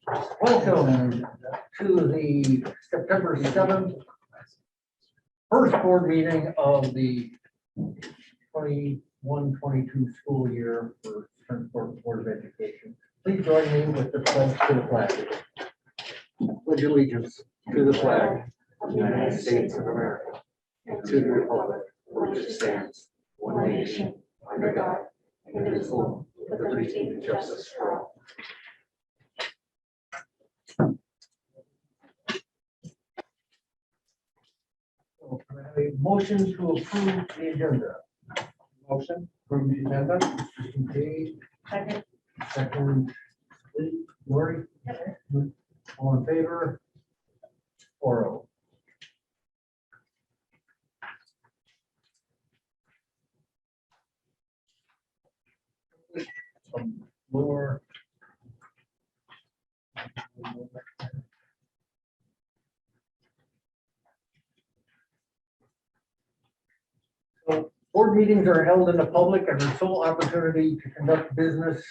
Welcome to the September 7th first board meeting of the 21-22 school year for Spencerport Board of Education. Please join me with the pledge to the flag. Pledge allegiance to the flag of the United States of America and to the republic for which it stands, one nation, under God, indivisible, with liberty and justice for all. So, can I have a motion to approve the agenda? Motion, approve the agenda. Mr. Kincaid. Second. Second, Lori. All in favor? 4-0. Some more. So, board meetings are held in the public and the sole opportunity to conduct business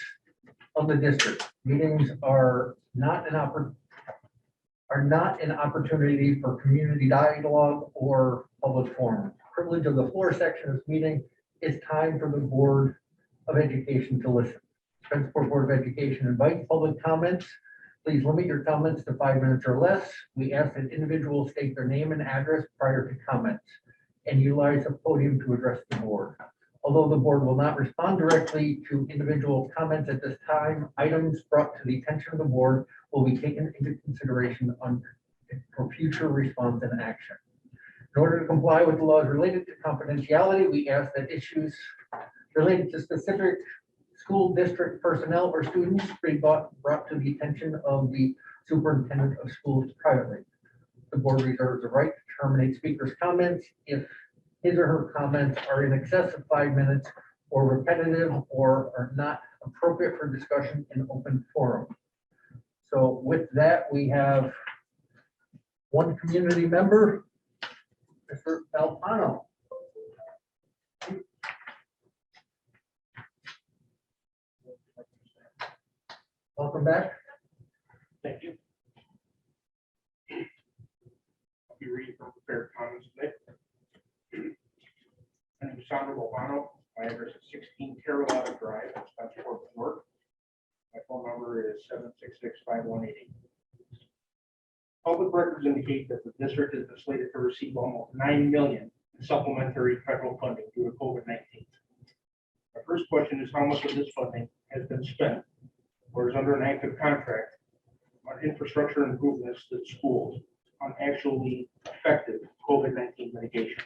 of the district. Meetings are not an opportunity for community dialogue or public forum. Privilege of the floor section of this meeting is time for the Board of Education to listen. Spencerport Board of Education invites public comments. Please limit your comments to 5 minutes or less. We ask that individuals state their name and address prior to comments and utilize the podium to address the board. Although the board will not respond directly to individual comments at this time, items brought to the attention of the board will be taken into consideration for future response and action. In order to comply with the laws related to confidentiality, we ask that issues related to specific school district personnel or students be brought to the attention of the superintendent of schools privately. The board reserves the right to terminate speakers' comments if his or her comments are in excess of 5 minutes or repetitive or are not appropriate for discussion in open forum. So with that, we have one community member, Mr. Alpano. Welcome back. Thank you. I'll be reading from prepared comments today. My name is Sandro Bovano. My address is 16 Carolina Drive, Spencerport, New York. My phone number is 766-5188. Public records indicate that the district is slated to receive almost $9 million in supplementary federal funding due to COVID-19. My first question is how much of this funding has been spent or is under an active contract on infrastructure improvements to the schools on actually effective COVID-19 mitigation.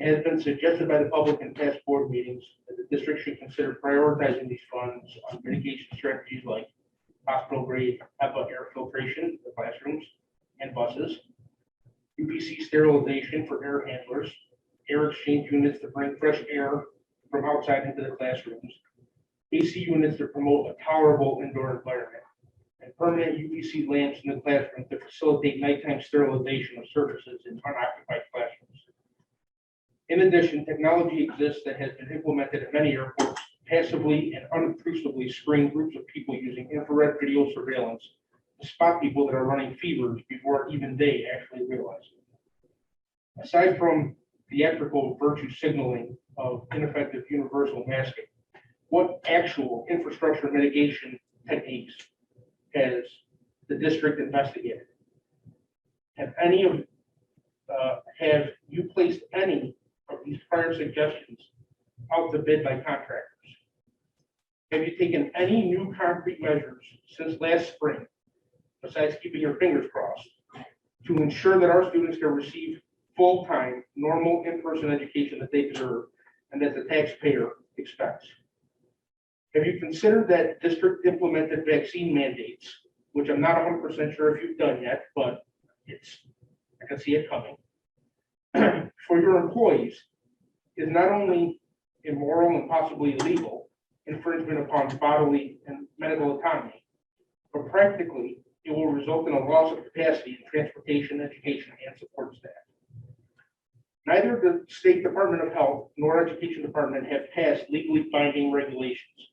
It has been suggested by the public in past board meetings that the district should consider prioritizing these funds on mitigation strategies like hospital-grade HEPA air filtration for classrooms and buses, UPC sterilization for air handlers, air exchange units to bring fresh air from outside into the classrooms, AC units to promote a tolerable indoor environment, and permanent UVC lamps in the classroom to facilitate nighttime sterilization of surfaces in unoccupied classrooms. In addition, technology exists that has been implemented at many airports to passively and unobtrusively screen groups of people using infrared video surveillance to spot people that are running fevers before even they actually realize it. Aside from theatrical virtue signaling of ineffective universal masking, what actual infrastructure mitigation techniques has the district investigated? Have you placed any of these prior suggestions out to bid by contractors? Have you taken any new concrete measures since last spring, besides keeping your fingers crossed, to ensure that our students can receive full-time, normal in-person education that they deserve and that the taxpayer expects? Have you considered that district implemented vaccine mandates, which I'm not 100% sure if you've done yet, but I can see it coming, for your employees is not only immoral and possibly illegal, infringement upon bodily and medical autonomy, but practically it will result in a loss of capacity in transportation, education, and support staff. Neither the State Department of Health nor Education Department have passed legally binding regulations,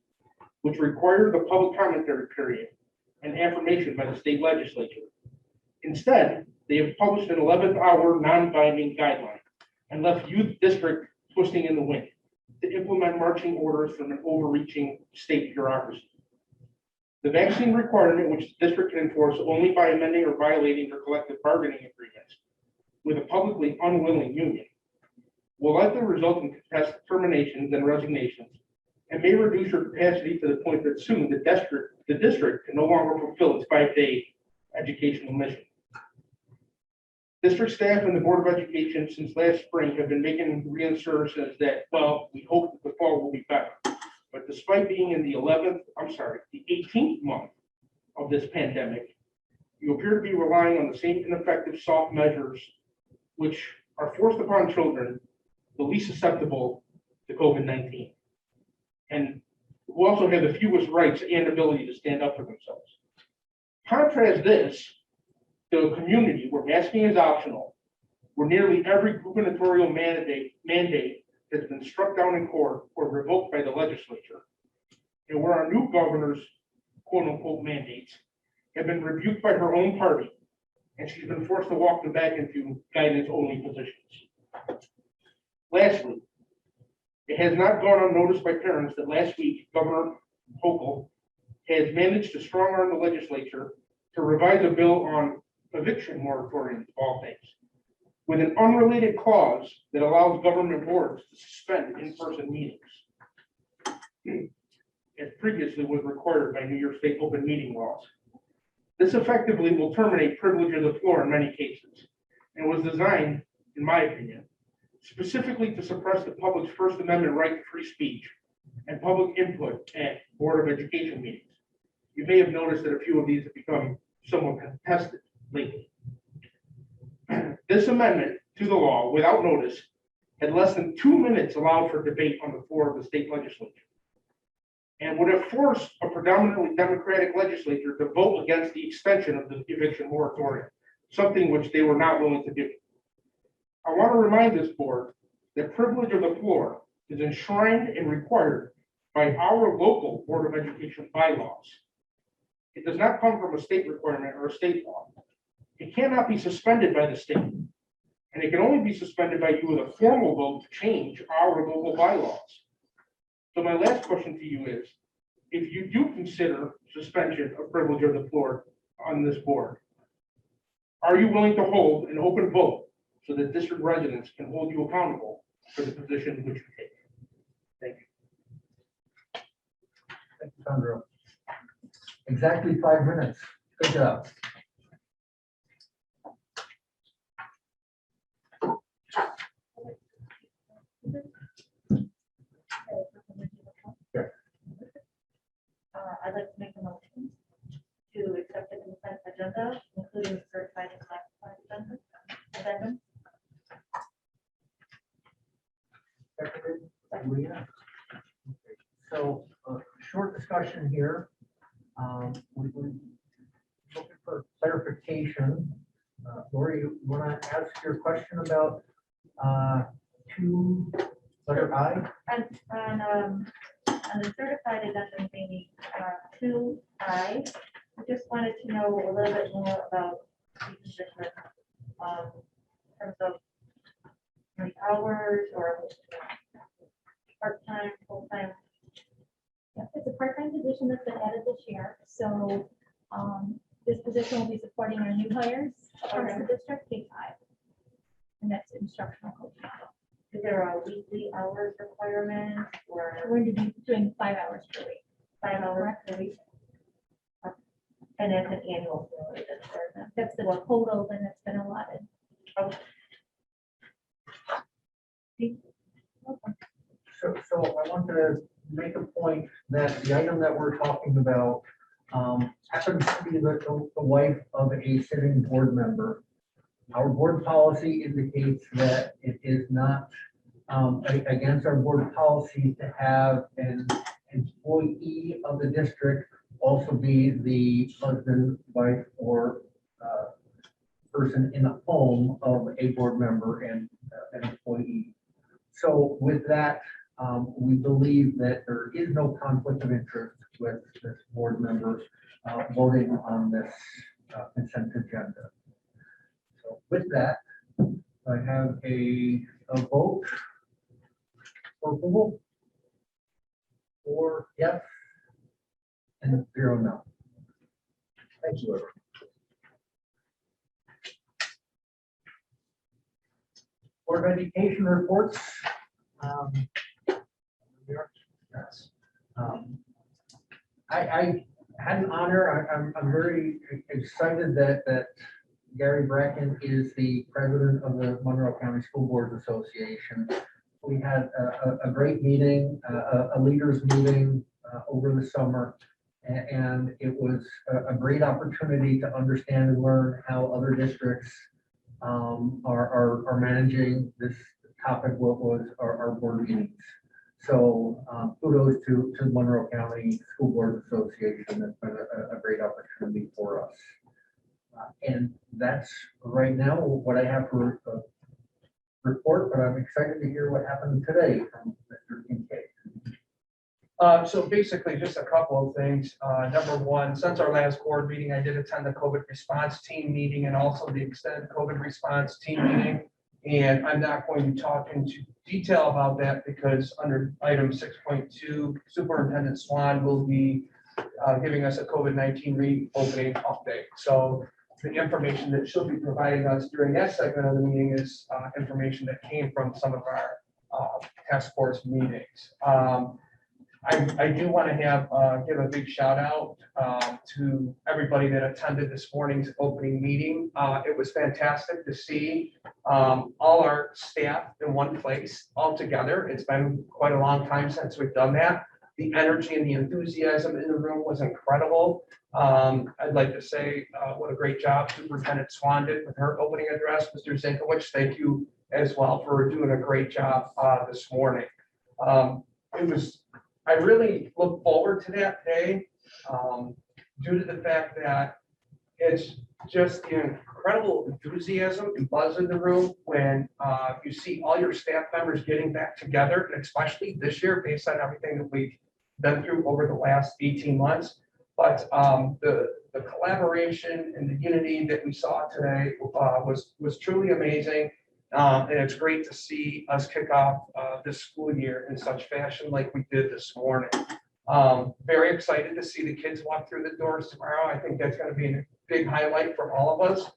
which require the public commentary period and affirmation by the state legislature. Instead, they have published an 11th hour non-binding guideline and left youth district twisting in the wind to implement marching orders from an overreaching state bureaucracy. The vaccine requirement, which the district can enforce only by amending or violating their collective bargaining agreements with a publicly unwilling union, will likely result in contested terminations and resignations, and may reduce your capacity to the point that soon the district can no longer fulfill its 5-day educational mission. District staff and the Board of Education since last spring have been making reassurances that, well, we hope that the fall will be better. But despite being in the 18th month of this pandemic, you appear to be relying on the same ineffective soft measures which are forced upon children the least susceptible to COVID-19, and who also have the fewest rights and ability to stand up for themselves. Contrast this to a community where masking is optional, where nearly every gubernatorial mandate has been struck down in court or revoked by the legislature, and where our new governor's quote-unquote mandates have been rebuked by her own party, and she's been forced to walk them back into guidance-only positions. Lastly, it has not gone unnoticed by parents that last week Governor Hochul has managed to strong-arm the legislature to revise a bill on eviction moratoriums of all things, with an unrelated clause that allows government boards to suspend in-person meetings, as previously was required by New York State open meeting laws. This effectively will terminate privilege of the floor in many cases, and was designed, in my opinion, specifically to suppress the public's First Amendment right to free speech and public input at Board of Education meetings. You may have noticed that a few of these have become somewhat contested lately. This amendment to the law, without notice, had less than 2 minutes allowed for debate on the floor of the state legislature, and would have forced a predominantly Democratic legislature to vote against the extension of the eviction moratorium, something which they were not willing to do. I want to remind this board that privilege of the floor is enshrined and required by our local Board of Education bylaws. It does not come from a state requirement or a state law. It cannot be suspended by the state, and it can only be suspended by you with a formal vote to change our local bylaws. So my last question to you is, if you do consider suspension of privilege of the floor on this board, are you willing to hold an open vote so that district residents can hold you accountable for the position which you take? Thank you. Thank you, Sandra. Exactly 5 minutes. Good job. I'd like to make a motion to accept the consent agenda, including certified and classified addendum. Seconded, Leah. So, short discussion here. We're looking for clarification. Lori, you want to ask your question about 2 letter I? On the certified addendum, maybe 2I, I just wanted to know a little bit more about each different in terms of hours or part-time, full-time. Yeah, it's a part-time position that's been added this year. So this position will be supporting our new hires across the district, K-5. And that's instructional coaching. Is there a weekly hours requirement or We're going to be doing 5 hours per week. 5 hours per week? And that's an annual salary, That's the total that's been allotted. So I want to make a point that the item that we're talking about happens to be the wife of a sitting board member. Our board policy indicates that it is not against our board policy to have an employee of the district also be the husband, wife, or person in the home of a board member and an employee. So with that, we believe that there is no conflict of interest with this board member voting on this consent agenda. So with that, I have a vote for approval. 4 yes and 0 no. Thank you, everyone. Board of Education reports. Yes. I had an honor. I'm very excited that Gary Bracken is the president of the Monroe County School Boards Association. We had a great meeting, a leaders meeting over the summer, and it was a great opportunity to understand and learn how other districts are managing this topic, what was our board meetings. So kudos to Monroe County School Board Association. That's been a great opportunity for us. And that's right now what I have for report, but I'm excited to hear what happened today from Mr. Kincaid. So basically just a couple of things. Number one, since our last board meeting, I did attend the COVID response team meeting and also the extended COVID response team meeting. And I'm not going to talk into detail about that because under item 6.2, Superintendent Swan will be giving us a COVID-19 reopening update. So the information that she'll be providing us during that segment of the meeting is information that came from some of our task force meetings. I do want to give a big shout out to everybody that attended this morning's opening meeting. It was fantastic to see all our staff in one place all together. It's been quite a long time since we've done that. The energy and the enthusiasm in the room was incredible. I'd like to say what a great job Superintendent Swan did with her opening address. Mr. Zinkowicz, thank you as well for doing a great job this morning. I really look forward to that day due to the fact that it's just the incredible enthusiasm and buzz in the room when you see all your staff members getting back together, and especially this year based on everything that we've been through over the last 18 months. But the collaboration and the unity that we saw today was truly amazing. And it's great to see us kick off this school year in such fashion like we did this morning. Very excited to see the kids walk through the doors tomorrow. I think that's going to be a big highlight for all of us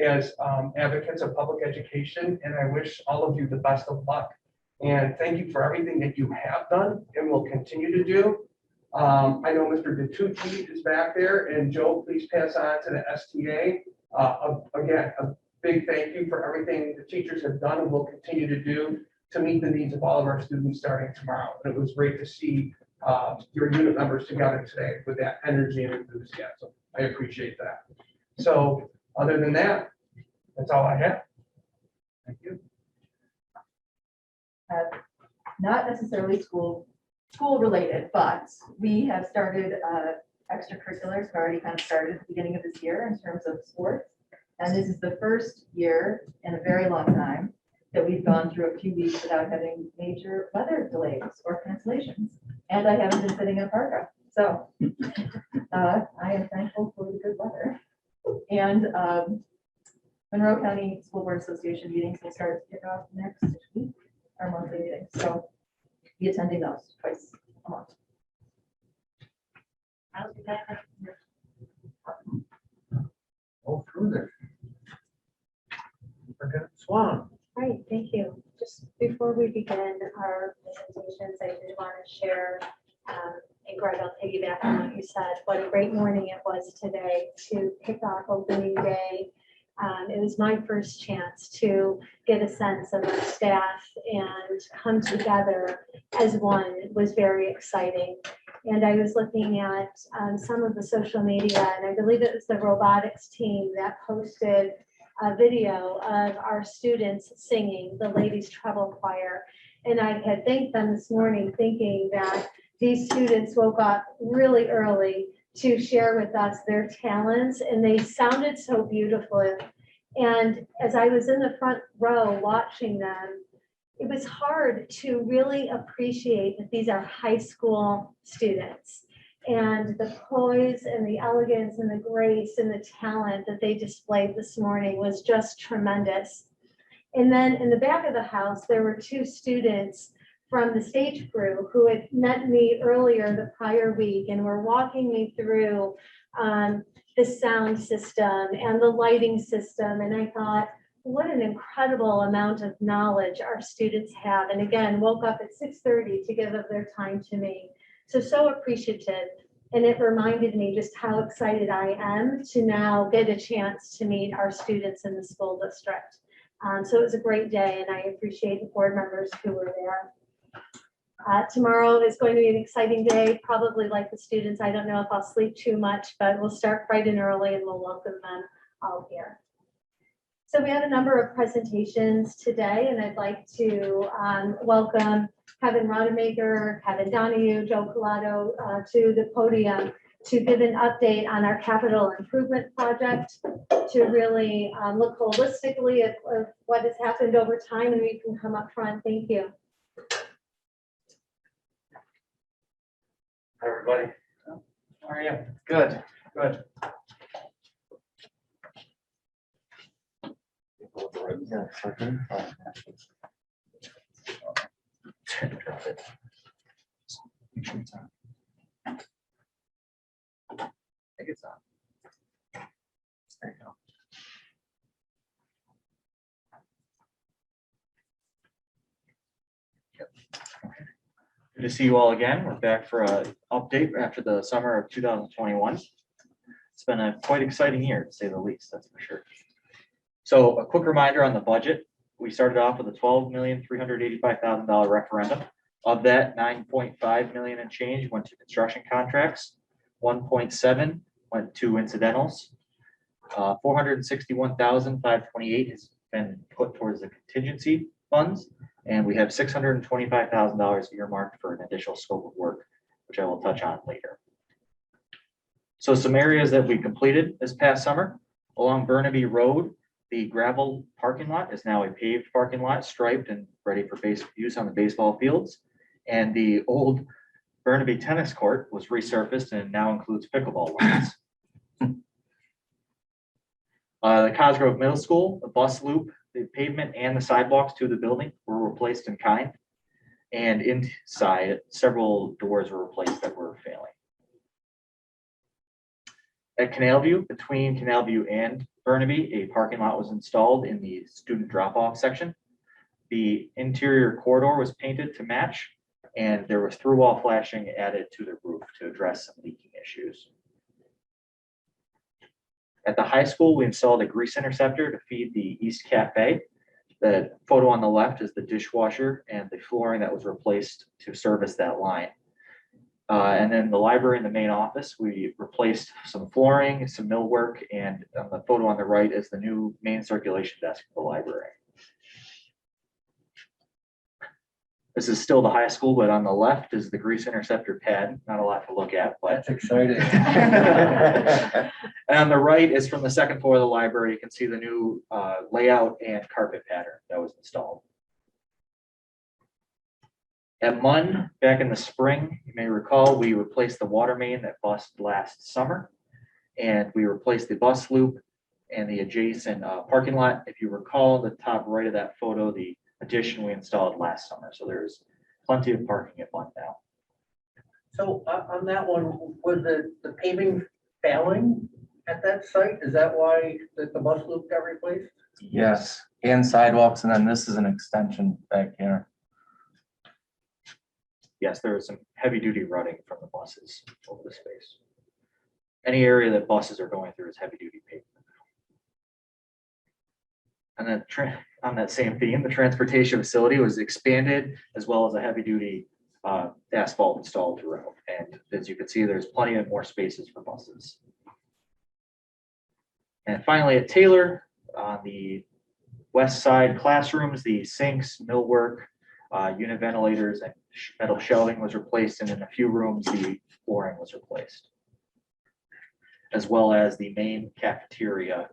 as advocates of public education. And I wish all of you the best of luck. And thank you for everything that you have done and will continue to do. I know Mr. DeTucci is back there, and Joe, please pass on to the STA. Again, a big thank you for everything the teachers have done and will continue to do to meet the needs of all of our students starting tomorrow. And it was great to see your unit members together today with that energy and enthusiasm. I appreciate that. So other than that, that's all I have. Thank you. Not necessarily school related, but we have started extracurriculars. We've already kind of started at the beginning of this year in terms of sports. And this is the first year in a very long time that we've gone through a few weeks without having major weather delays or cancellations. And I haven't been sitting in a parka. So I am thankful for the good weather. And Monroe County School Board Association meetings will start to kick off next week, our monthly meetings. So be attending those twice a month. How's your dad? Go through this. Superintendent Swan. Right, thank you. Just before we begin our presentations, I did want to share, and Greg, I'll piggyback on what you said, what a great morning it was today to kick off opening day. It was my first chance to get a sense of our staff and come together as one. It was very exciting. And I was looking at some of the social media, and I believe it was the robotics team that posted a video of our students singing the Ladies Treble Choir. And I had thanked them this morning thinking that these students woke up really early to share with us their talents, and they sounded so beautiful. And as I was in the front row watching them, it was hard to really appreciate that these are high school students. And the poise and the elegance and the grace and the talent that they displayed this morning was just tremendous. And then in the back of the house, there were two students from the stage crew who had met me earlier the prior week and were walking me through the sound system and the lighting system. And I thought, what an incredible amount of knowledge our students have. And again, woke up at 6:30 to give up their time to me. So appreciative. And it reminded me just how excited I am to now get a chance to meet our students in the school district. So it was a great day, and I appreciate the board members who were there. Tomorrow is going to be an exciting day, probably like the students. I don't know if I'll sleep too much, but we'll start bright and early and we'll welcome them all here. So we had a number of presentations today, and I'd like to welcome Kevin Rodemaker, Kevin Donahue, Joe Collado to the podium to give an update on our capital improvement project, to really look holistically at what has happened over time, and we can come up front. Thank you. Hi, everybody. How are you? Good, good. Yeah, second. I think it's on. There you go. Good to see you all again. We're back for an update after the summer of 2021. It's been a quite exciting year, to say the least, that's for sure. So a quick reminder on the budget. We started off with a $12,385,000 referendum. Of that, $9.5 million and change went to construction contracts, 1.7 went to incidentals, 461,528 has been put towards the contingency funds, and we have $625,000 earmarked for an additional scope of work, which I will touch on later. So some areas that we completed this past summer: along Burnaby Road, the gravel parking lot is now a paved parking lot, striped and ready for use on the baseball fields. And the old Burnaby tennis court was resurfaced and now includes pickleball lines. The Cosgrove Middle School, the bus loop, the pavement and the sidewalks to the building were replaced in kind. And inside, several doors were replaced that were failing. At Canal View, between Canal View and Burnaby, a parking lot was installed in the student drop-off section. The interior corridor was painted to match, and there was through-wall flashing added to the roof to address some leaking issues. At the high school, we installed a grease interceptor to feed the East Cafe. The photo on the left is the dishwasher and the flooring that was replaced to service that line. And then the library and the main office, we replaced some flooring, some millwork, and the photo on the right is the new main circulation desk for the library. This is still the high school, but on the left is the grease interceptor pad. Not a lot to look at, but That's exciting. and on the right is from the second floor of the library. You can see the new layout and carpet pattern that was installed. At Munn, back in the spring, you may recall, we replaced the water main that busted last summer, and we replaced the bus loop and the adjacent parking lot. If you recall, the top right of that photo, the addition we installed last summer. So there's plenty of parking at Munn now. So on that one, was the paving failing at that site? Is that why the bus loop got replaced? Yes, and sidewalks, and then this is an extension back here. Yes, there is some heavy duty rutting from the buses over the space. Any area that buses are going through is heavy duty pavement. And then on that same theme, the transportation facility was expanded, as well as a heavy duty asphalt installed throughout. And as you can see, there's plenty of more spaces for buses. And finally at Taylor, on the west side classrooms, the sinks, millwork, unit ventilators and metal shelving was replaced, and in a few rooms the flooring was replaced, as well as the main cafeteria.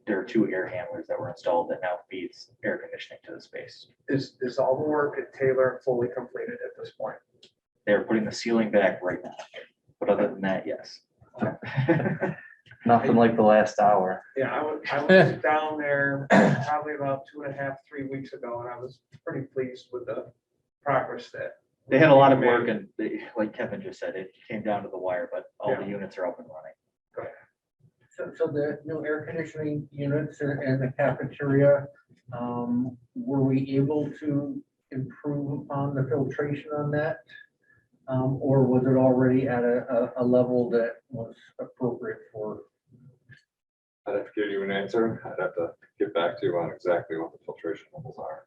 There are two air handlers that were installed that now feeds air conditioning to the space. Is all the work at Taylor fully completed at this point? They're putting the ceiling back right now. But other than that, yes. Nothing like the last hour. Yeah, I was down there probably about 2.5, 3 weeks ago, and I was pretty pleased with the progress that. They had a lot of work and they, like Kevin just said, it came down to the wire, but all the units are up and running. So the new air conditioning units and the cafeteria, were we able to improve upon the filtration on that? Or was it already at a level that was appropriate for? I'd have to give you an answer. I'd have to get back to you on exactly what the filtration levels are.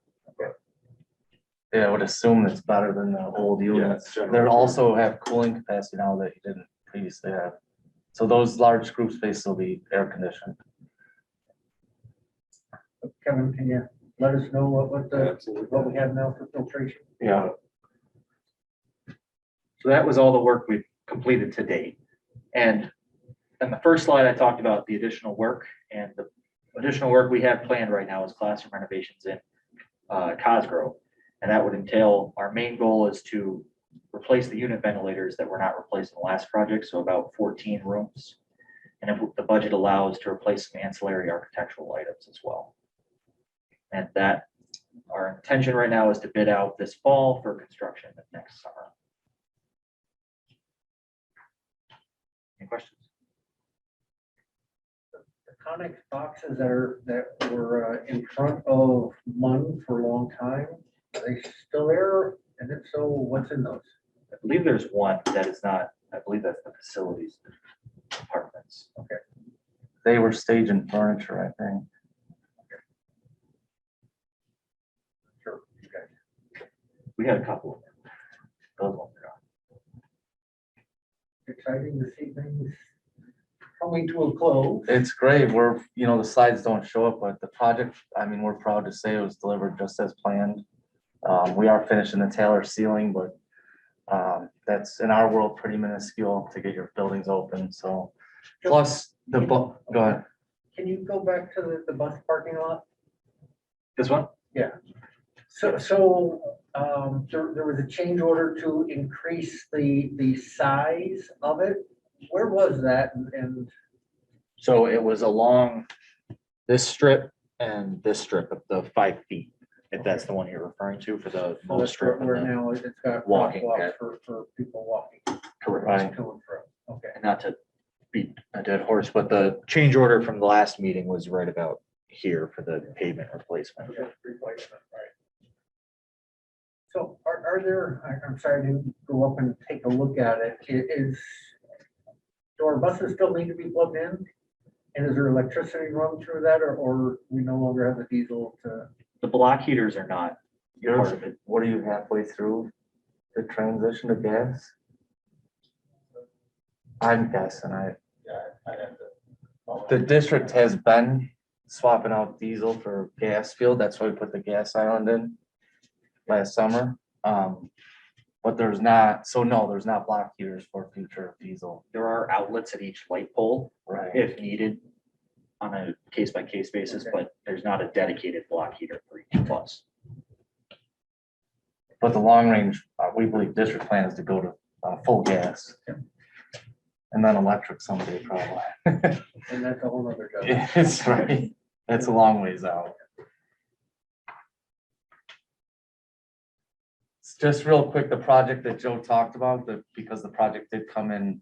Yeah, I would assume it's better than the old units. it's They generally- also have cooling capacity now that you didn't previously have. So those large group spaces will be air conditioned. Kevin, can you let us know what Absolutely. we have now for filtration? Yeah. So that was all the work we've completed to date. And in the first slide, I talked about the additional work, and the additional work we have planned right now is classroom renovations in Cosgrove. And that would entail, our main goal is to replace the unit ventilators that were not replaced in the last project, so about 14 rooms. And if the budget allows, to replace some ancillary architectural items as well. And that, our intention right now is to bid out this fall for construction next summer. Any questions? The Conex boxes that were in front of MUN for a long time, are they still there? And if so, what's in those? I believe there's one that is not, I believe that's the facilities departments. Okay. They were staging furniture, I think. Sure. Okay. We had a couple of them. Those ones are gone. Exciting to see things coming to a close. It's great. We're, the slides don't show it, but the project, I mean, we're proud to say it was delivered just as planned. We are finishing the Taylor ceiling, but that's in our world pretty minuscule to get your buildings open. So plus go ahead. Can you go back to the bus parking lot? This one? So there was a change order to increase the size of it. Where was that? And So it was along this strip and this strip of the 5 feet, if that's the one you're referring to for the so most that's strip. and where the- now it's got walking, crosswalks yeah. for people walking Correct. to and from. Okay. And not to beat a dead horse, but the change order from the last meeting was right about here for the pavement replacement. Okay, replacement, right. So are there, I'm sorry to go up and take a look at it. Do our buses still need to be plugged in? And is there electricity run through that, or we no longer have the diesel to? The block heaters are not part of it. What are you halfway through the transition to gas? I'm guessing the district has been swapping out diesel for gas fuel. That's why we put the gas island in last summer. But there's not block heaters for future diesel. There are outlets at each light pole Right. if needed on a case-by-case basis, but there's not a dedicated block heater for each bus. But the long range, we believe district plan is to go to full gas. And then electric someday probably. And that's a whole other job. It's right. That's a long ways out. Just real quick, the project that Joe talked about, because the project did come in,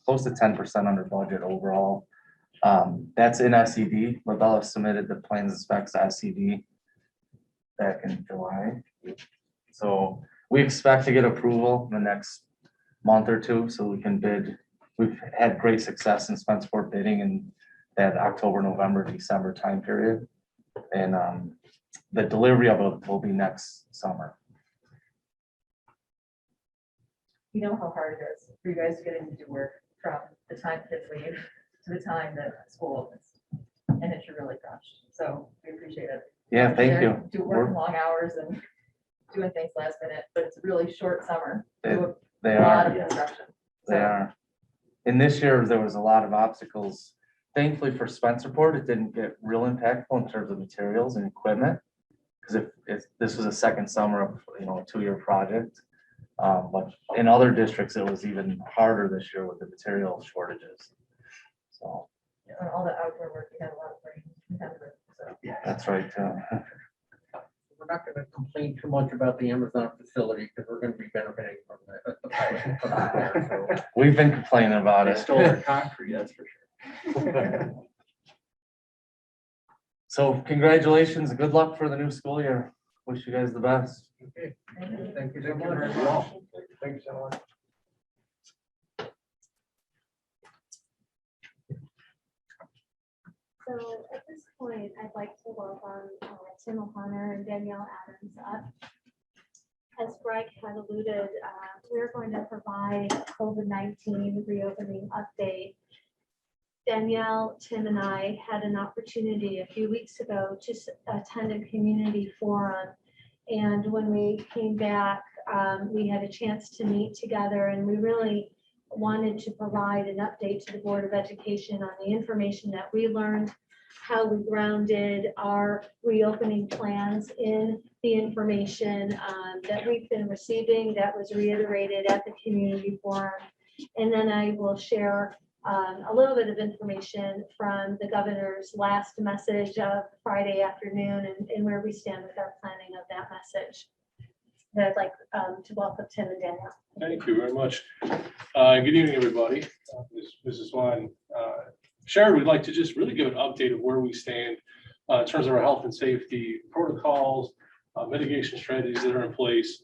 close to 10% under budget overall. That's in SED. Labella submitted the plans and specs to SED back in July. So we expect to get approval in the next month or two so we can bid. We've had great success in Spencerport bidding in that October, November, December time period. And the delivery of it will be next summer. You know how hard it is for you guys to get in to do work from the time kids leave to the time that school opens. And it's really crushed. So we appreciate it. Yeah, thank you. Do work long hours and doing things last minute, but it's a really short summer. Do They a lot are, of construction. they are. And this year, there was a lot of obstacles. Thankfully for Spencerport, it didn't get real impactful in terms of materials and equipment. Because if this was a second summer of, a 2-year project. But in other districts, it was even harder this year with the material shortages. So And all the outdoor work, we had a lot of rain. We had it, so. that's right. We're not gonna complain too much about the Amazon facility because we're gonna be benefiting from the. We've been complaining about They it. stole our concrete, that's for sure. So congratulations, good luck for the new school year. Wish you guys the best. Okay, thank you so Thank you very much. much. Thank you so much. So at this point, I'd like to welcome Tim O'Connor and Danielle Adams up. As Greg had alluded, we're going to provide a COVID-19 reopening update. Danielle, Tim, and I had an opportunity a few weeks ago to attend a community forum. And when we came back, we had a chance to meet together, and we really wanted to provide an update to the Board of Education on the information that we learned, how we grounded our reopening plans in the information that we've been receiving that was reiterated at the community forum. And then I will share a little bit of information from the governor's last message of Friday afternoon and where we stand with our planning of that message. And I'd like to welcome Tim and Danielle. Thank you very much. Good evening, everybody. As Mrs. Swan shared, we'd like to just really give an update of where we stand in terms of our health and safety protocols, mitigation strategies that are in place.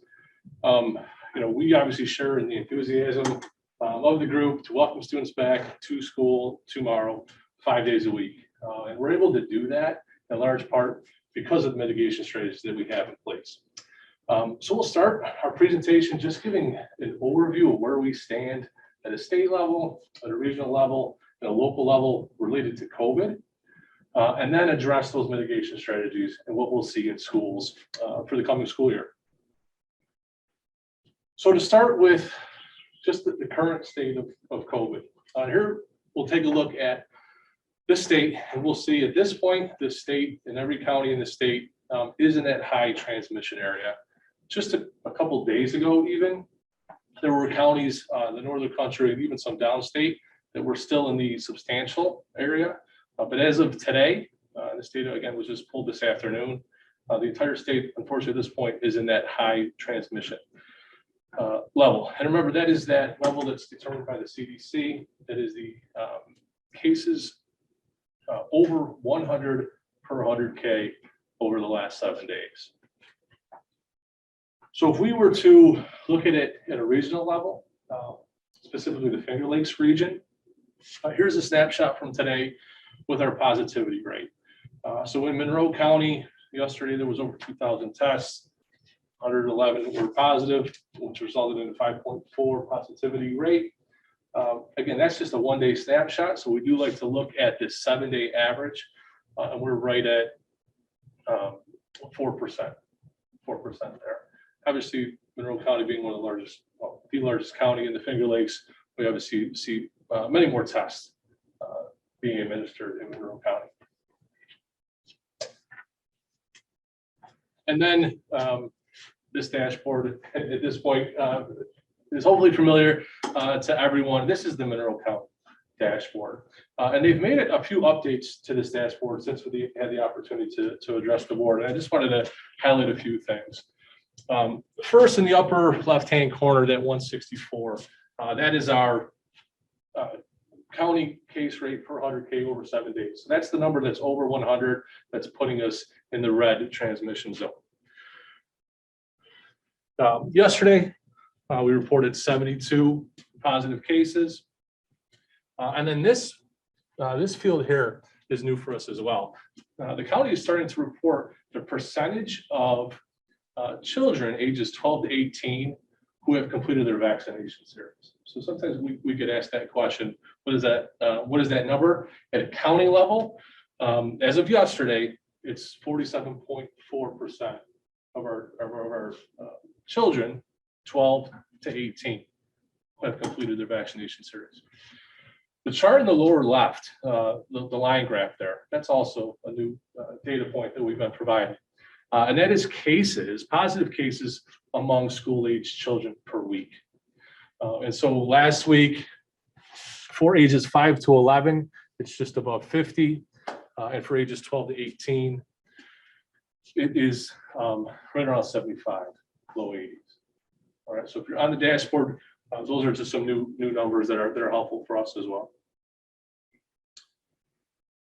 We obviously share in the enthusiasm of the group to welcome students back to school tomorrow, 5 days a week. And we're able to do that in large part because of the mitigation strategies that we have in place. So we'll start our presentation just giving an overview of where we stand at a state level, at a regional level, and a local level related to COVID, and then address those mitigation strategies and what we'll see in schools for the coming school year. So to start with just the current state of COVID. Here, we'll take a look at this state, and we'll see at this point, the state and every county in the state is in that high transmission area. Just a couple days ago, even, there were counties in the northern country and even some downstate that were still in the substantial area. But as of today, this data again was just pulled this afternoon. The entire state, unfortunately, at this point is in that high transmission level. And remember, that is that level that's determined by the CDC. That is the cases over 100 per 100K over the last 7 days. So if we were to look at it at a regional level, specifically the Finger Lakes region, here's a snapshot from today with our positivity rate. So in Monroe County, yesterday there was over 2,000 tests, 111 were positive, which resulted in a 5.4 positivity rate. Again, that's just a one-day snapshot. So we do like to look at this 7-day average, and we're right at 4% there. Obviously, Monroe County being one of the largest, well, the largest county in the Finger Lakes, we obviously see many more tests being administered in Monroe County. And then this dashboard at this point is hopefully familiar to everyone. This is the Monroe County dashboard. And they've made a few updates to this dashboard since we had the opportunity to address the board. And I just wanted to highlight a few things. First, in the upper left-hand corner, that 164, that is our county case rate per 100K over 7 days. So that's the number that's over 100 that's putting us in the red transmission zone. Yesterday, we reported 72 positive cases. And then this field here is new for us as well. The county is starting to report the percentage of children ages 12 to 18 who have completed their vaccination series. So sometimes we get asked that question, what is that number? At a county level, as of yesterday, it's 47.4% of our children 12 to 18 who have completed their vaccination series. The chart in the lower left, the line graph there, that's also a new data point that we've been providing. And that is cases, positive cases among school-aged children per week. And so last week, for ages 5 to 11, it's just above 50. And for ages 12 to 18, it is right around 75, low 80s. All right, so if you're on the dashboard, those are just some new numbers that are helpful for us as well.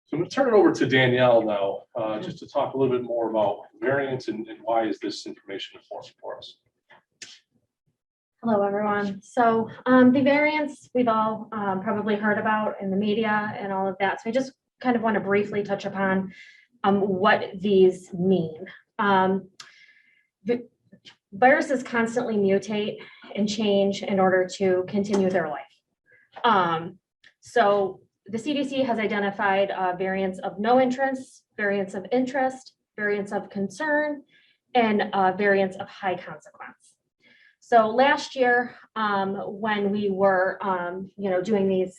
So I'm going to turn it over to Danielle now, just to talk a little bit more about variance and why is this information important for us. Hello, everyone. So the variance we've all probably heard about in the media and all of that. So I just kind of want to briefly touch upon what these mean. The viruses constantly mutate and change in order to continue their life. So the CDC has identified variants of no interest, variants of interest, variants of concern, and variants of high consequence. So last year, when we were, doing these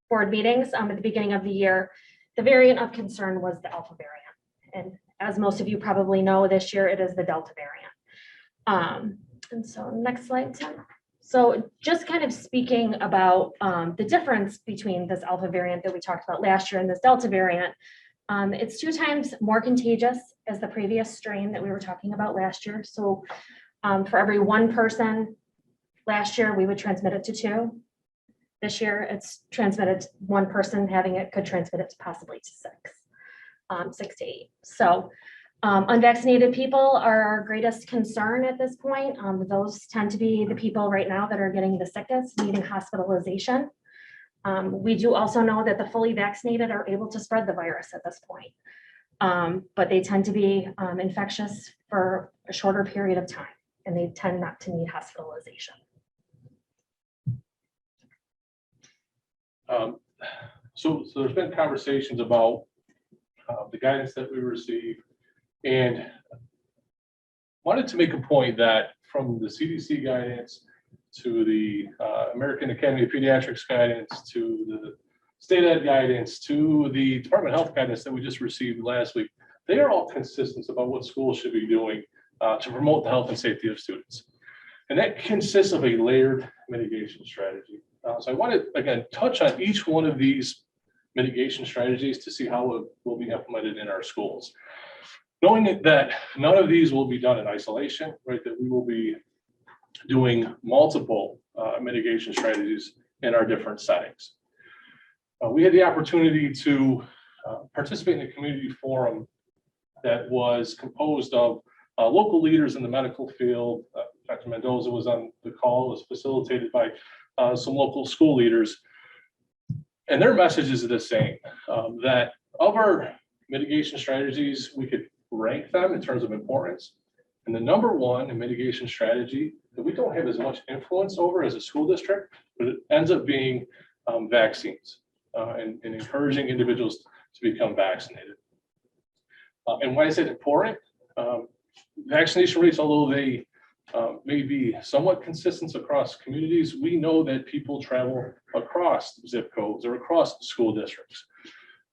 board meetings at the beginning of the year, the variant of concern was the Alpha variant. And as most of you probably know, this year it is the Delta variant. And so next slide, Tim. So just kind of speaking about the difference between this Alpha variant that we talked about last year and this Delta variant, it's 2 times more contagious as the previous strain that we were talking about last year. So for every 1 person last year, we would transmit it to 2. This year, it's transmitted to 1 person having it could transmit it to possibly to 6 to 8. So unvaccinated people are our greatest concern at this point. Those tend to be the people right now that are getting the sickest, needing hospitalization. We do also know that the fully vaccinated are able to spread the virus at this point, but they tend to be infectious for a shorter period of time, and they tend not to need hospitalization. So there's been conversations about the guidance that we received, and wanted to make a point that from the CDC guidance to the American Academy of Pediatrics guidance to the state ed guidance to the Department of Health guidance that we just received last week, they are all consistent about what schools should be doing to promote the health and safety of students. And that consists of a layered mitigation strategy. So I want to, again, touch on each one of these mitigation strategies to see how it will be implemented in our schools. Knowing that none of these will be done in isolation, right, that we will be doing multiple mitigation strategies in our different settings. We had the opportunity to participate in a community forum that was composed of local leaders in the medical field. Dr. Mendoza was on the call, was facilitated by some local school leaders. And their message is the same, that of our mitigation strategies, we could rank them in terms of importance. And the number one mitigation strategy that we don't have as much influence over as a school district, but it ends up being vaccines and encouraging individuals to become vaccinated. And why is it important? Vaccination rates, although they may be somewhat consistent across communities, we know that people travel across zip codes or across school districts.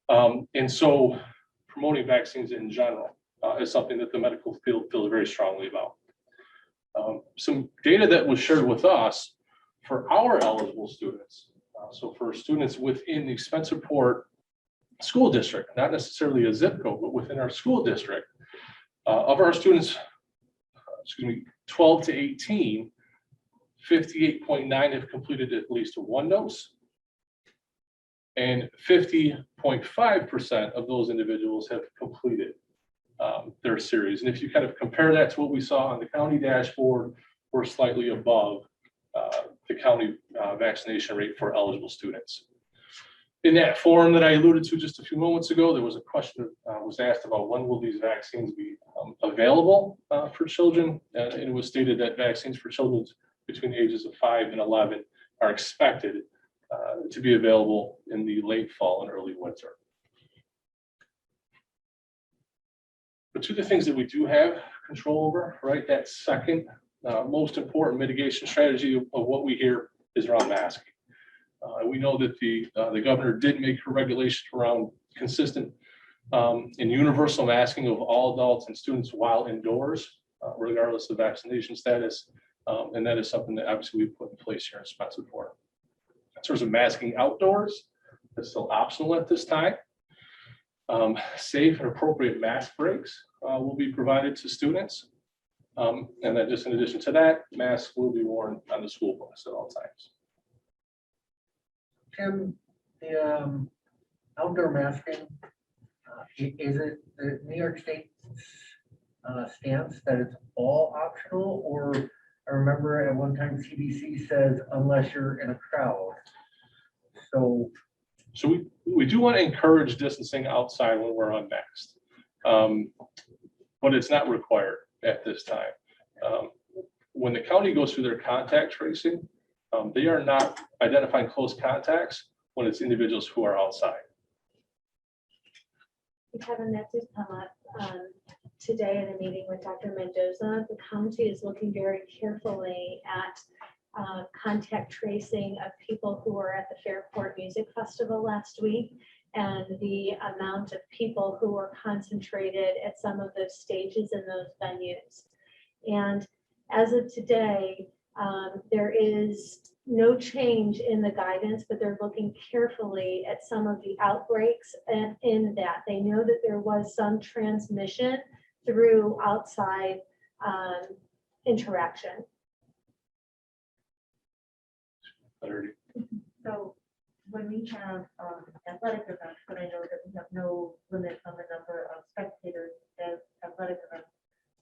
And so promoting vaccines in general is something that the medical field feels very strongly about. Some data that was shared with us for our eligible students. So for students within the Spencerport school district, not necessarily a zip code, but within our school district, of our students, 12 to 18, 58.9 have completed at least 1 dose. And 50.5% of those individuals have completed their series. And if you kind of compare that to what we saw on the county dashboard, we're slightly above the county vaccination rate for eligible students. In that forum that I alluded to just a few moments ago, there was a question was asked about when will these vaccines be available for children, and it was stated that vaccines for children between the ages of 5 and 11 are expected to be available in the late fall and early winter. But 2 of the things that we do have control over, right, that second most important mitigation strategy of what we hear is around masking. We know that the governor did make her regulation around consistent and universal masking of all adults and students while indoors. regardless of vaccination status. And that is something that obviously we put in place here in Spencerport. In terms of masking outdoors, it's still optional at this time. Safe and appropriate mask breaks will be provided to students. And then just in addition to that, masks will be worn on the school bus at all times. Tim, the outdoor masking, is it the New York State stance that it's all optional? Or I remember at one time CDC says unless you're in a crowd. So we do want to encourage distancing outside when we're unmasked, but it's not required at this time. When the county goes through their contact tracing, they are not identifying close contacts when it's individuals who are outside. Kevin, that did come up today in a meeting with Dr. Mendoza. The county is looking very carefully at contact tracing of people who were at the Fairport Music Festival last week and the amount of people who were concentrated at some of those stages in those venues. And as of today, there is no change in the guidance, but they're looking carefully at some of the outbreaks, and in that they know that there was some transmission through outside interaction. So when we have athletic events, but I know that we have no limit on the number of spectators at athletic events.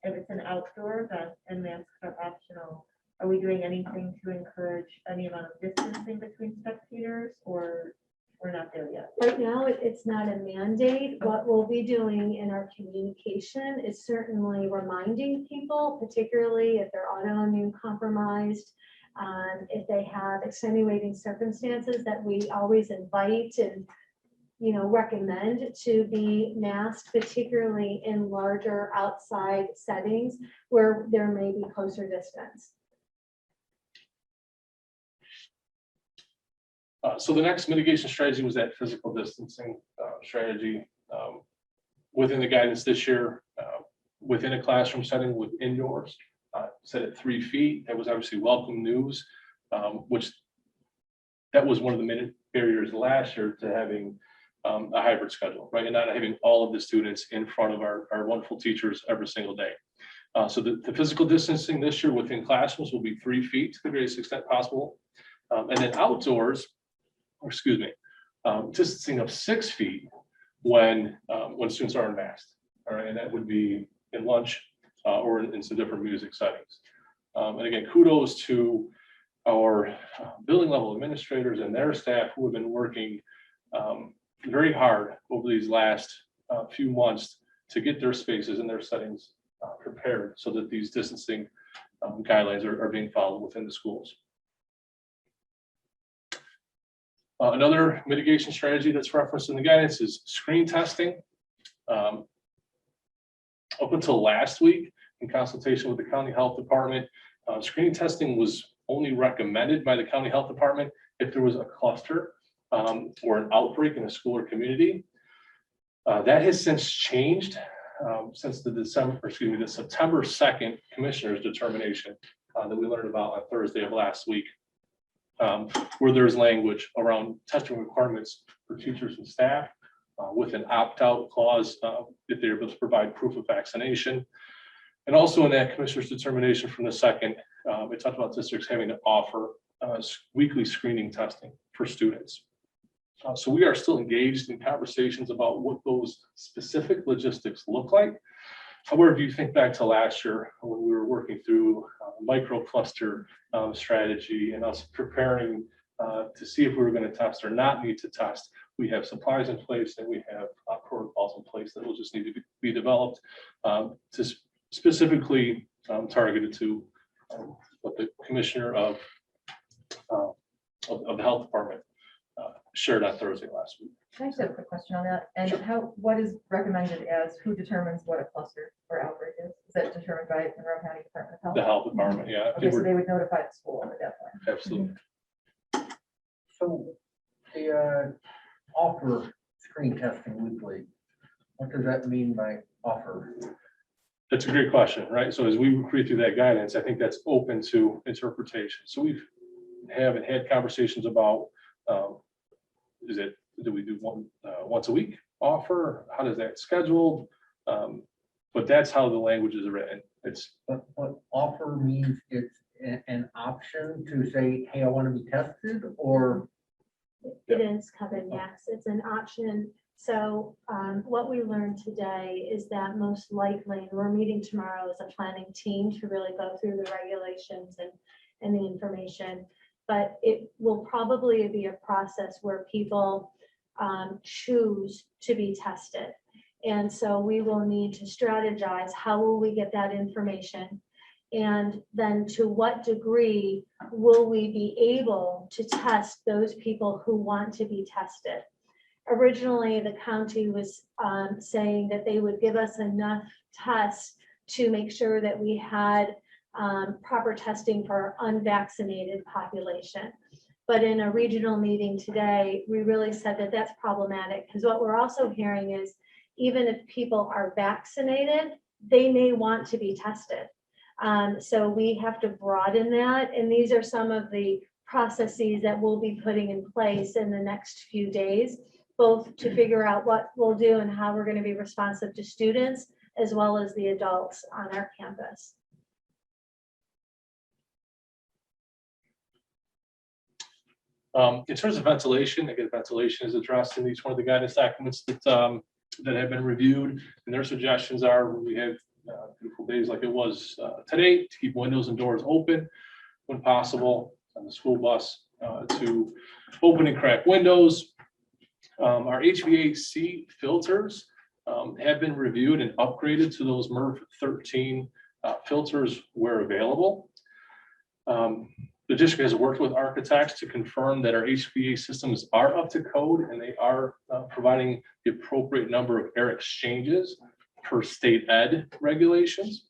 If it's an outdoor event and masks are optional, are we doing anything to encourage any amount of distancing between spectators, or we're not there yet? Right now, it's not a mandate. What we'll be doing in our communication is certainly reminding people, particularly if they're autoimmune compromised, if they have extenuating circumstances, that we always invite and recommend to be masked, particularly in larger outside settings where there may be closer distance. So the next mitigation strategy was that physical distancing strategy. Within the guidance this year, within a classroom setting with indoors, set at 3 feet. That was obviously welcome news, which that was one of the main barriers last year to having a hybrid schedule, right? And not having all of the students in front of our wonderful teachers every single day. So the physical distancing this year within classrooms will be 3 feet to the greatest extent possible. And then outdoors, distancing of 6 feet when students are unmasked. All right, and that would be in lunch or in some different music settings. And again, kudos to our building level administrators and their staff who have been working very hard over these last few months to get their spaces and their settings prepared so that these distancing guidelines are being followed within the schools. Another mitigation strategy that's referenced in the guidance is screen testing. Up until last week, in consultation with the county health department, screening testing was only recommended by the county health department if there was a cluster or an outbreak in a school or community. That has since changed since the September 2nd commissioner's determination that we learned about on Thursday of last week, where there's language around testing requirements for teachers and staff with an opt-out clause if they're able to provide proof of vaccination. And also in that commissioner's determination from the 2nd, it talked about districts having to offer weekly screening testing for students. So we are still engaged in conversations about what those specific logistics look like. However, if you think back to last year when we were working through micro cluster strategy and us preparing to see if we were going to test or not need to test, we have supplies in place and we have protocols in place that will just need to be developed to specifically targeted to what the commissioner of the health department shared on Thursday last week. Can I just have a quick question on that? And what is recommended as who determines what a cluster or outbreak is? Is that determined by Monroe County Department of Health? The health department, yeah. Okay, so they would notify the school at that point. Absolutely. So the offer screen testing weekly, what does that mean by offer? That's a great question, right? So as we read through that guidance, I think that's open to interpretation. So we've haven't had conversations about, do we do one once a week offer? How does that scheduled? But that's how the language is written. It's But offer means it's an option to say, hey, I want to be tested, or It is, Kevin, yes, it's an option. So what we learned today is that most likely, and we're meeting tomorrow as a planning team to really go through the regulations and the information. But it will probably be a process where people choose to be tested. And so we will need to strategize, how will we get that information? And then to what degree will we be able to test those people who want to be tested? Originally, the county was saying that they would give us enough tests to make sure that we had proper testing for our unvaccinated population. But in a regional meeting today, we really said that that's problematic, because what we're also hearing is even if people are vaccinated, they may want to be tested. So we have to broaden that. And these are some of the processes that we'll be putting in place in the next few days, both to figure out what we'll do and how we're going to be responsive to students as well as the adults on our campus. In terms of ventilation, again, ventilation is addressed in each one of the guidance documents that have been reviewed, and their suggestions are when we have beautiful days like it was today, to keep windows and doors open when possible on the school bus, to open and crack windows. Our HVAC filters have been reviewed and upgraded to those MERV 13 filters where available. The district has worked with architects to confirm that our HVAC systems are up to code and they are providing the appropriate number of air exchanges per state ed regulations.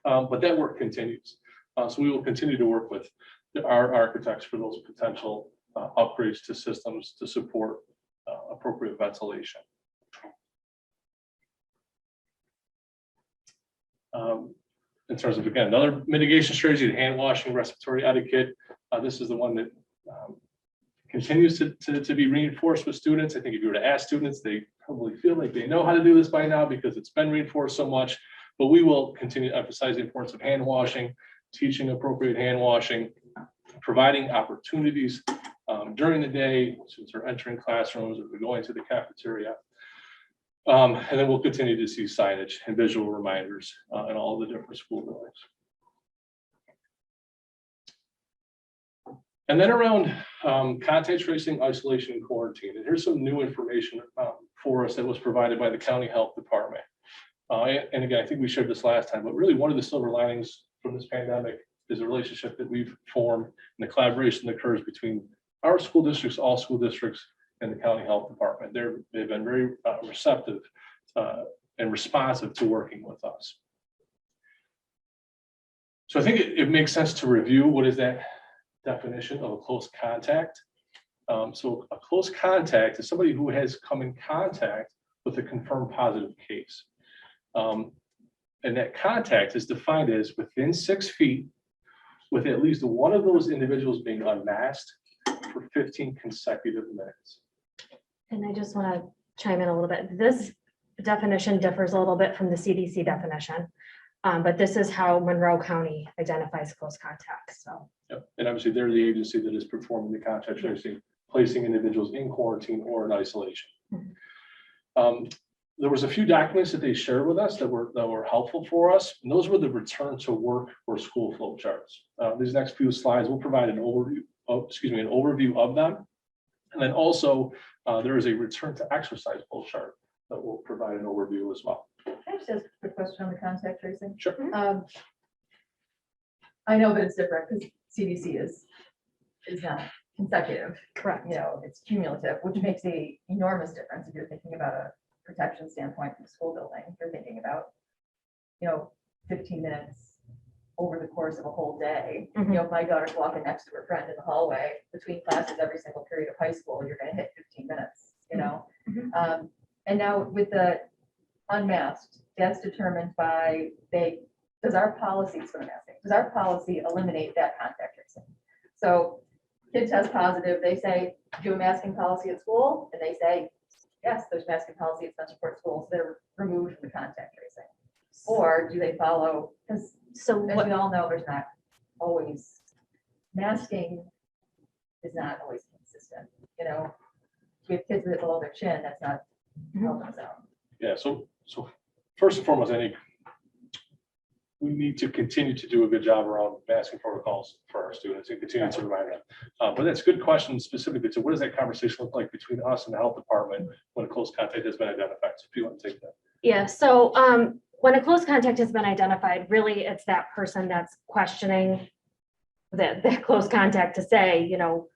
But that work continues. So we will continue to work with our architects for those potential upgrades to systems to support appropriate ventilation. In terms of, again, another mitigation strategy, the hand washing, respiratory etiquette. This is the one that continues to be reinforced with students. I think if you were to ask students, they probably feel like they know how to do this by now because it's been reinforced so much, but we will continue to emphasize the importance of hand washing, teaching appropriate hand washing, providing opportunities during the day, since we're entering classrooms or we're going to the cafeteria. And then we'll continue to see signage and visual reminders in all of the different school buildings. And then around contact tracing, isolation, and quarantine. And here's some new information for us that was provided by the county health department. And again, I think we shared this last time, but really one of the silver linings from this pandemic is a relationship that we've formed and the collaboration that occurs between our school districts, all school districts, and the county health department. They've been very receptive and responsive to working with us. So I think it makes sense to review what is that definition of a close contact. So a close contact is somebody who has come in contact with a confirmed positive case. And that contact is defined as within 6 feet with at least one of those individuals being unmasked for 15 consecutive minutes. And I just want to chime in a little bit. This definition differs a little bit from the CDC definition, but this is how Monroe County identifies close contacts. So, yep. And obviously they're the agency that is performing the contact tracing, placing individuals in quarantine or in isolation. Mm-hmm. There was a few documents that they shared with us that were helpful for us, and those were the return to work or school flow charts. These next few slides will provide an overview of them. And then also there is a return to exercise flow chart that will provide an overview as well. Can I just ask a question on the contact tracing? Sure. I know that it's different because CDC is not consecutive. correct. You know, it's cumulative, which makes a enormous difference if you're thinking about a protection standpoint from the school building. If you're thinking about, 15 minutes over the course of a whole day. Mhm. If my daughter's walking next to her friend in the hallway between classes every single period of high school, you're gonna hit 15 minutes, Mhm. And now with the unmasked that's determined by, does our policy, is what I'm asking, does our policy eliminate that contact tracing? So kid test positive, they say, do a masking policy at school, and they say, yes, there's masking policy at Spencerport schools, they're removed from the contact tracing. Or do they follow, because So as what, we all know, there's not always, masking is not always consistent, you know? We have kids that below their chin, that's not helping us out. Yeah, so first and foremost, I think we need to continue to do a good job around masking protocols for our students and continue to remind them. But that's a good question specifically to what does that conversation look like between us and the health department when a close contact has been identified? So if you want to take that. yeah, so when a close contact has been identified, really it's that person that's questioning that close contact to say, you know,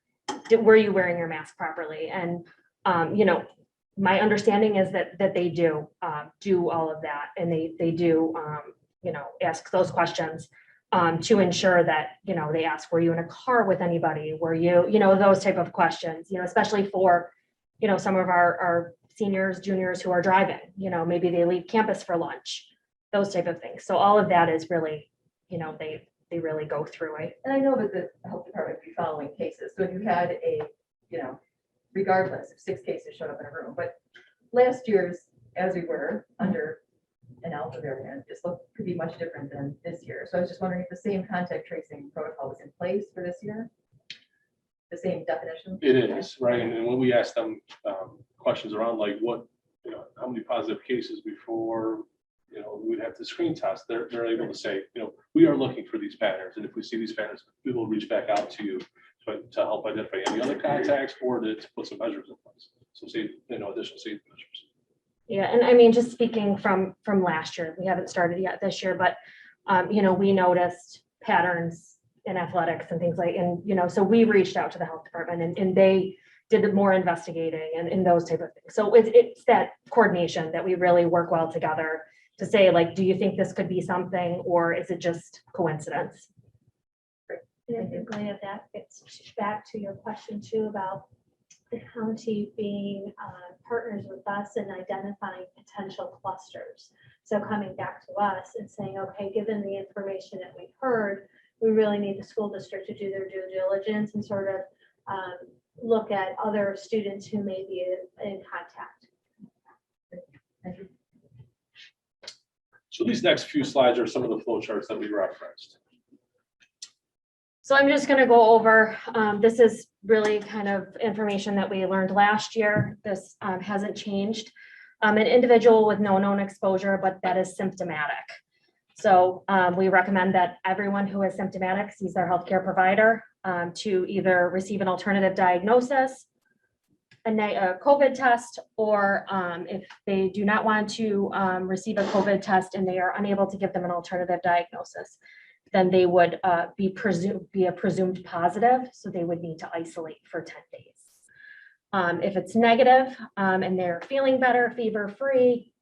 were you wearing your mask properly? And, you know, my understanding is that they do all of that, and they do, you know, ask those questions to ensure that, you know, they ask, were you in a car with anybody? Were you know, those type of questions, you know, especially for, you know, some of our seniors, juniors who are driving, you know, maybe they leave campus for lunch, those type of things. So all of that is really, you know, they really go through it. And I know that the health department would be following cases, so if you had a, you know, regardless if 6 cases showed up in a room, but last year's, as we were under an alpha variant, this could be much different than this year. So I was just wondering if the same contact tracing protocol was in place for this year? The same definition? It is, right? And when we ask them questions around like what, you know, how many positive cases before, you know, we'd have to screen test, they're able to say, you know, we are looking for these patterns. And if we see these patterns, we will reach back out to you to help identify any other contacts or to put some measures in place. So see, you know, additional safety measures. Yeah, and I mean, just speaking from last year, we haven't started yet this year, but, you know, we noticed patterns in athletics and things like, and, you know, so we reached out to the health department and they did more investigating and those type of things. So it's that coordination that we really work well together to say, like, do you think this could be something, or is it just coincidence? And I think Leah, that gets back to your question too about the county being partners with us in identifying potential clusters. So coming back to us and saying, okay, given the information that we've heard, we really need the school district to do their due diligence and sort of look at other students who may be in contact. Thank you. So these next few slides are some of the flow charts that we referenced. So I'm just going to go over, this is really kind of information that we learned last year. This hasn't changed. An individual with no known exposure, but that is symptomatic. So we recommend that everyone who is symptomatic sees their healthcare provider to either receive an alternative diagnosis, a COVID test, or if they do not want to receive a COVID test and they are unable to give them an alternative diagnosis, then they would be a presumed positive, so they would need to isolate for 10 days. If it's negative and they're feeling better, fever-free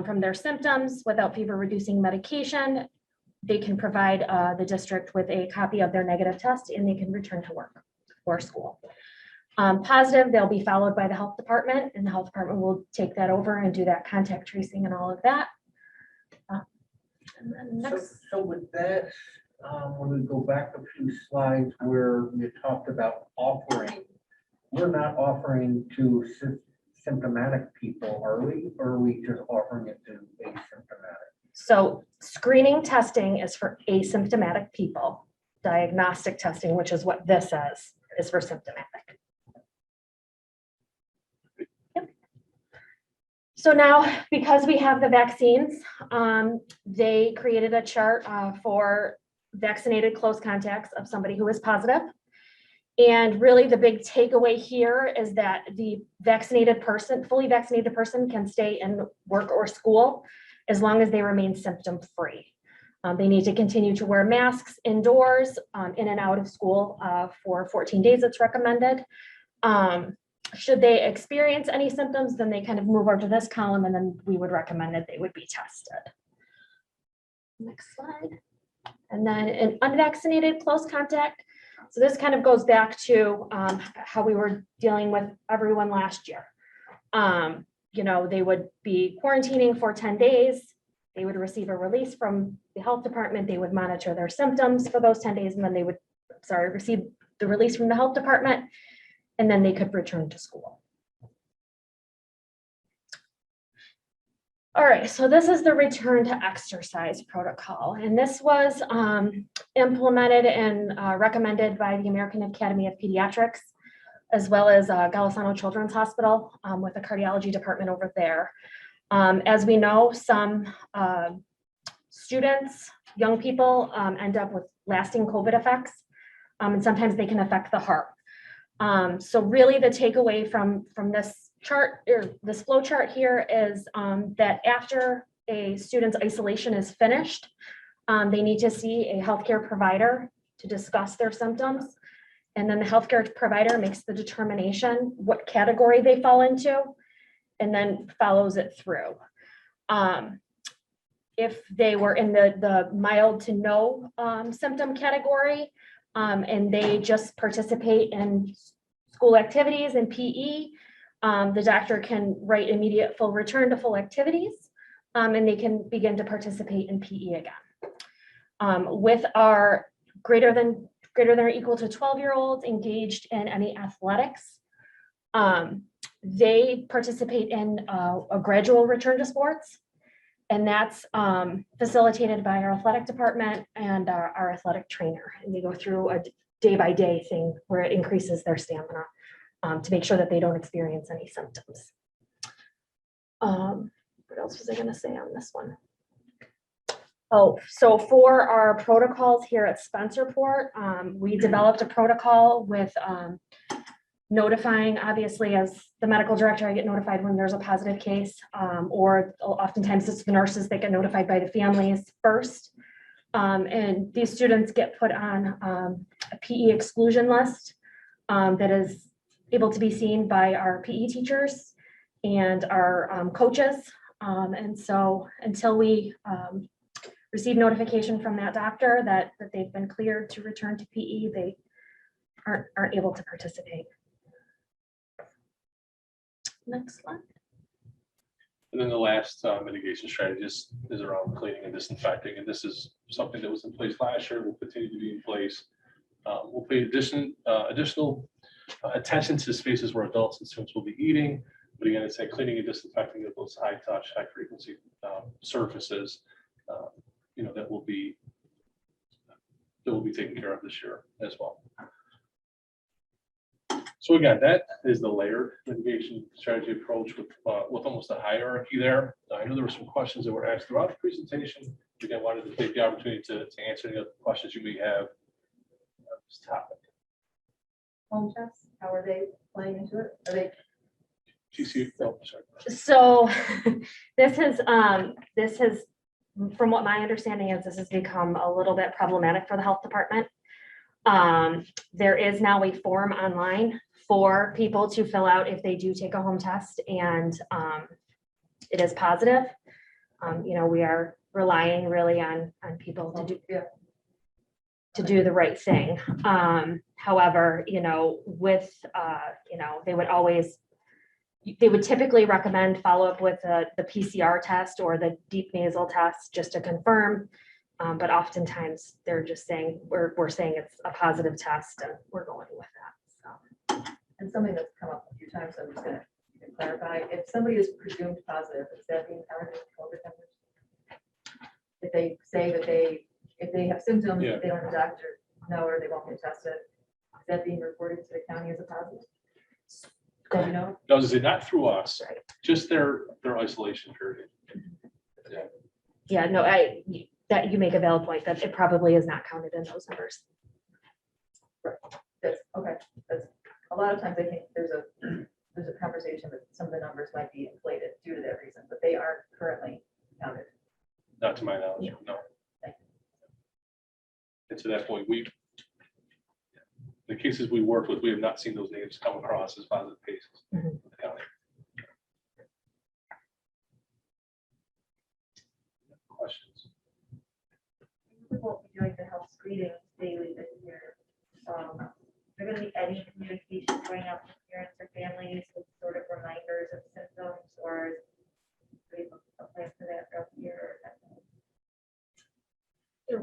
from their symptoms without fever-reducing medication, they can provide the district with a copy of their negative test and they can return to work or school. Positive, they'll be followed by the health department, and the health department will take that over and do that contact tracing and all of that. And then next. So with that, when we go back a few slides where we talked about offering, we're not offering to symptomatic people, are we? Or are we just offering it to asymptomatic? So screening testing is for asymptomatic people. Diagnostic testing, which is what this is for symptomatic. Yep. So now, because we have the vaccines, they created a chart for vaccinated close contacts of somebody who is positive. And really the big takeaway here is that the vaccinated person, fully vaccinated person can stay in work or school as long as they remain symptom-free. They need to continue to wear masks indoors, in and out of school for 14 days, it's recommended. Should they experience any symptoms, then they kind of move over to this column, and then we would recommend that they would be tested. Next slide. And then an unvaccinated close contact. So this kind of goes back to how we were dealing with everyone last year. You know, they would be quarantining for 10 days. They would receive a release from the health department. They would monitor their symptoms for those 10 days, and then they would, receive the release from the health department, and then they could return to school. All right, so this is the return to exercise protocol, and this was implemented and recommended by the American Academy of Pediatrics, as well as Golisano Children's Hospital with the cardiology department over there. As we know, some students, young people end up with lasting COVID effects, and sometimes they can affect the heart. So really the takeaway from this chart, or this flow chart here, is that after a student's isolation is finished, they need to see a healthcare provider to discuss their symptoms. And then the healthcare provider makes the determination what category they fall into, and then follows it through. If they were in the mild to no symptom category, and they just participate in school activities and PE, the doctor can write immediate full return to full activities, and they can begin to participate in PE again. With our greater than or equal to 12-year-olds engaged in any athletics, they participate in a gradual return to sports, and that's facilitated by our athletic department and our athletic trainer. And they go through a day-by-day thing where it increases their stamina to make sure that they don't experience any symptoms. What else was I going to say on this one? Oh, so for our protocols here at Spencerport, we developed a protocol with notifying, obviously, as the medical director, I get notified when there's a positive case, or oftentimes it's the nurses that get notified by the families first. And these students get put on a PE exclusion list that is able to be seen by our PE teachers and our coaches. And so until we receive notification from that doctor that they've been cleared to return to PE, they aren't able to participate. Next slide. And then the last mitigation strategy is around cleaning and disinfecting. And this is something that was in place last year, will continue to be in place. We'll pay additional attention to spaces where adults and students will be eating. But again, it's that cleaning and disinfecting of those high touch, high frequency surfaces, that will be taken care of this year as well. So again, that is the layered mitigation strategy approach with almost a hierarchy there. I know there were some questions that were asked throughout the presentation. Again, wanted to take the opportunity to answer any other questions you may have on this topic. Home tests, how are they playing into it? Are they? TC, oh, sorry. So this has, from what my understanding is, this has become a little bit problematic for the health department. There is now a form online for people to fill out if they do take a home test and it is positive. We are relying really on people to do the right thing. However, they would typically recommend follow-up with the PCR test or the deep nasal test just to confirm. But oftentimes they're just saying, we're saying it's a positive test and we're going with that. So. And something that's come up a few times, I'm just gonna clarify, if somebody is presumed positive, is that being counted as COVID numbers? If they say that if they have symptoms, Yeah. they don't have a doctor know, or they won't get tested, is that being reported to the county as a positive? Do you know? No, is it not through us, Right. just their isolation period. Yeah, no, that you make a valid point that it probably is not counted in those numbers. That's okay. That's a lot of times I think there's a conversation that some of the numbers might be inflated due to that reason, but they aren't currently counted. Not to my knowledge, no. And to that point, the cases we worked with, we have not seen those names come across as positive cases in the county. Questions? We won't be doing the health screenings daily this year. Are there going to be any communication going out to parents or families with sort of reminders of symptoms, or is there a plan for that throughout the year?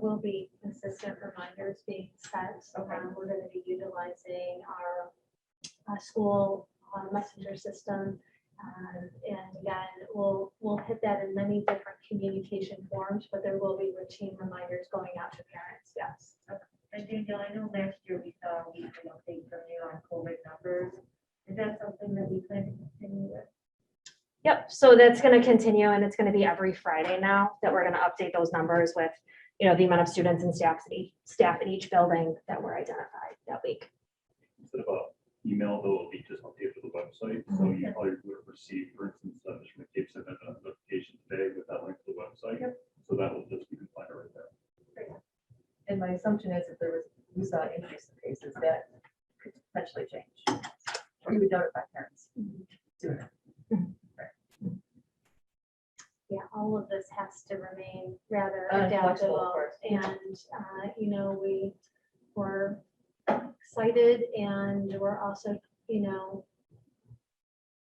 will be consistent reminders being set. We're going to be utilizing our school messenger system. And again, we'll hit that in many different communication forms, but there will be routine reminders going out to parents, yes. And Danielle, I know last year we saw a weekly update from you on COVID numbers. Is that something that we plan to continue with? Yep, so that's gonna continue and it's gonna be every Friday now that we're gonna update those numbers with, you know, the amount of students and staff at each building that were identified that week. Instead of a email, though, it'll be just updated to the website, so you probably would have received, for instance, Mr. McCabe sent out a notification today with that link to the website. So that will just, you can find it right there. And my assumption is if we saw an increase in cases, that could potentially change. We would notify parents sooner. Yeah, all of this has to remain rather Flexible, of adaptable. course. And, you know, we were excited and we're also, you know,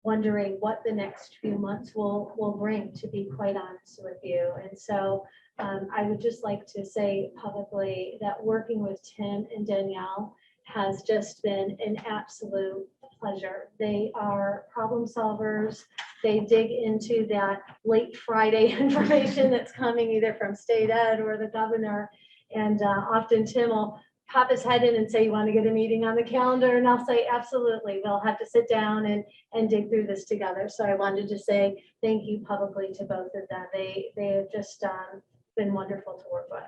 wondering what the next few months will bring, to be quite honest with you. And so I would just like to say publicly that working with Tim and Danielle has just been an absolute pleasure. They are problem solvers. They dig into that late Friday information that's coming either from state ed or the governor. And often Tim will pop his head in and say, you want to get a meeting on the calendar? And I'll say, absolutely. We'll have to sit down and dig through this together. So I wanted to say thank you publicly to both of them. They have just been wonderful to work with.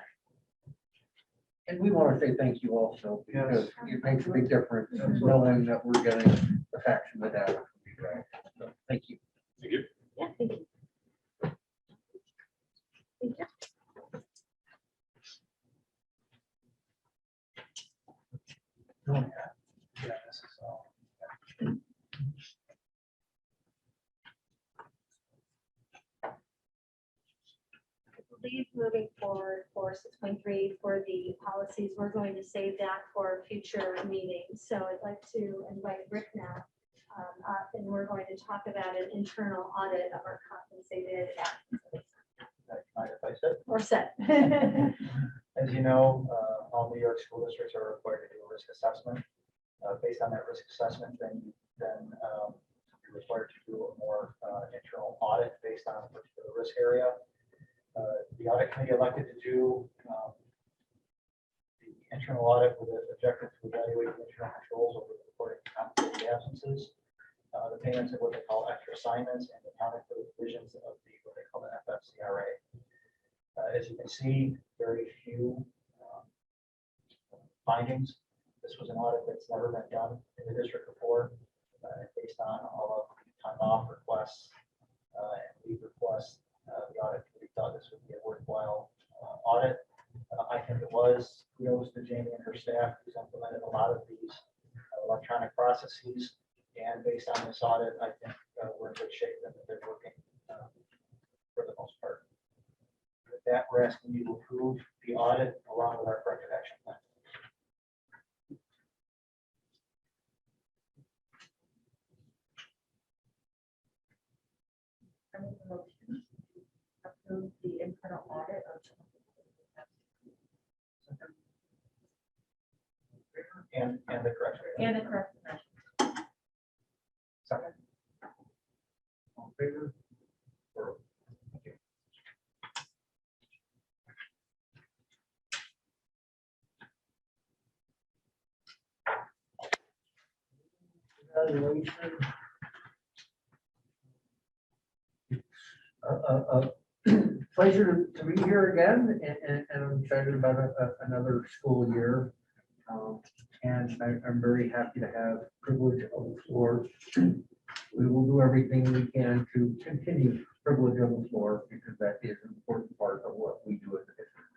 And we want to say thank you also, because it makes a big difference knowing that we're getting the facts and the data from you guys. So, thank you. Thank you. Yeah, thank you. Thank you. I believe moving forward for 6.3 for the policies, we're going to save that for future meetings. So I'd like to invite Rick now up, and we're going to talk about an internal audit of our compensated or set. As you know, all New York school districts are required to do a risk assessment. Based on that risk assessment, then you're required to do a more internal audit based on a particular risk area. The audit committee elected to do the internal audit with the objective to evaluate the internal controls over the reporting of compensated absences, the payments of what they call extra assignments, and accounting for the provisions of what they call the FFCRA. As you can see, very few findings. This was an audit that's never been done in the district before, based on all of the time off requests and leave requests. The audit committee thought this would be a worthwhile audit. I think it was. Kudos to Jamie and her staff who's implemented a lot of these electronic processes. And based on this audit, I think we're in good shape and that they're working for the most part. With that, we're asking you to approve the audit along with our corrective action plan. I make a motion to approve the internal audit of. And the correction. And the corrective action. Second. All in favor? Thank you. Evaluation. Pleasure to be here again, and I'm excited about another school year. And I'm very happy to have privilege of the floor. We will do everything we can to continue privilege of the floor, because that is an important part of what we do as a district.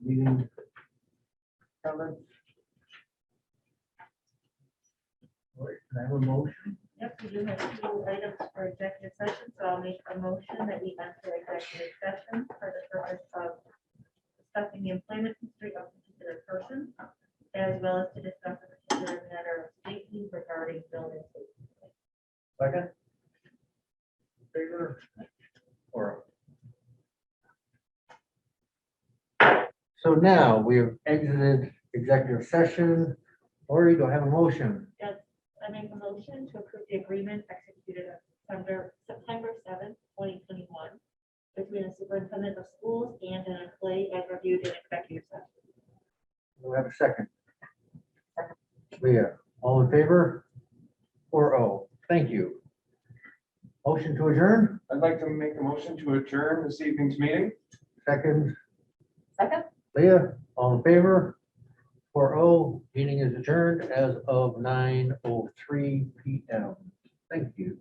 Meeting comments? All right, can I have a motion? Yep, we do have 2 items for executive session, so I'll make a motion that we enter executive session for the purpose of discussing the employment history of a particular person, as well as to discuss a particular matter of safety regarding building safety. Second? In favor? Or So now we have exited executive session. Lori, do I have a motion? Yes, I make a motion to approve the agreement executed on September 7th, 2021 between the superintendent of schools and an employee as reviewed in executive session. Do I have a second? Leah, all in favor? 4-0. Thank you. Motion to adjourn, I'd like to make a motion to adjourn this evening's meeting. second. Second? Leah, all in favor? 4-0. Meeting is adjourned as of 9:03 PM. Thank you.